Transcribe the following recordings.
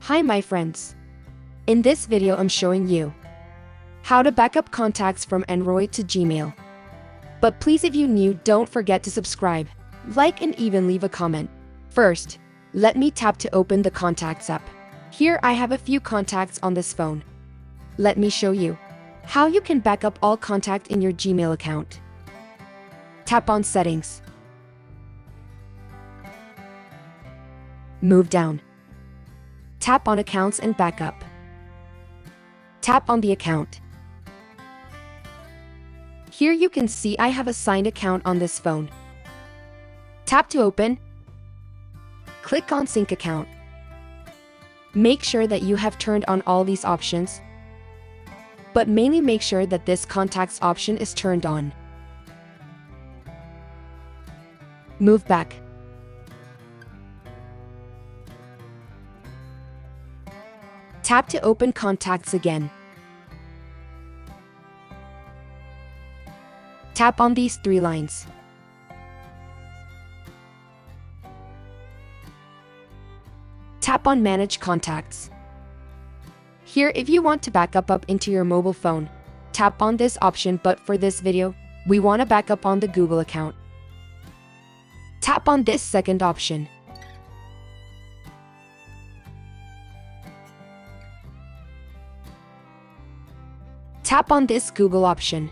Hi my friends. In this video I'm showing you how to backup contacts from Android to Gmail. But please, if you're new, don't forget to subscribe, like and even leave a comment. First, let me tap to open the Contacts app. Here I have a few contacts on this phone. Let me show you how you can back up all contacts in your Gmail account. Tap on Settings. Move down. Tap on Accounts and Backup. Tap on the account. Here you can see I have a signed account on this phone. Tap to open. Click on Sync Account. Make sure that you have turned on all these options, but mainly make sure that this Contacts option is turned on. Move back. Tap to open Contacts again. Tap on these three lines. Tap on Manage Contacts. Here, if you want to back up into your mobile phone, tap on this option, but for this video, we want to back up on the Google account. Tap on this second option. Tap on this Google option.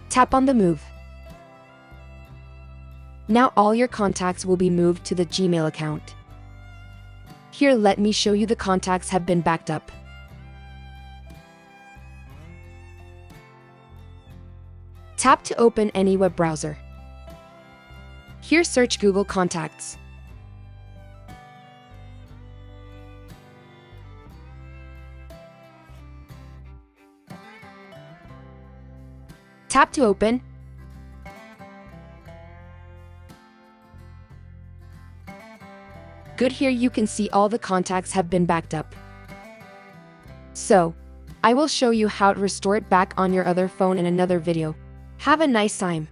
Tap on the Move. Now all your contacts will be moved to the Gmail account. Here, let me show you the contacts have been backed up. Tap to open any web browser. Here, search Google Contacts. Tap to open. Good, here you can see all the contacts have been backed up. So, I will show you how to restore it back on your other phone in another video. Have a nice time.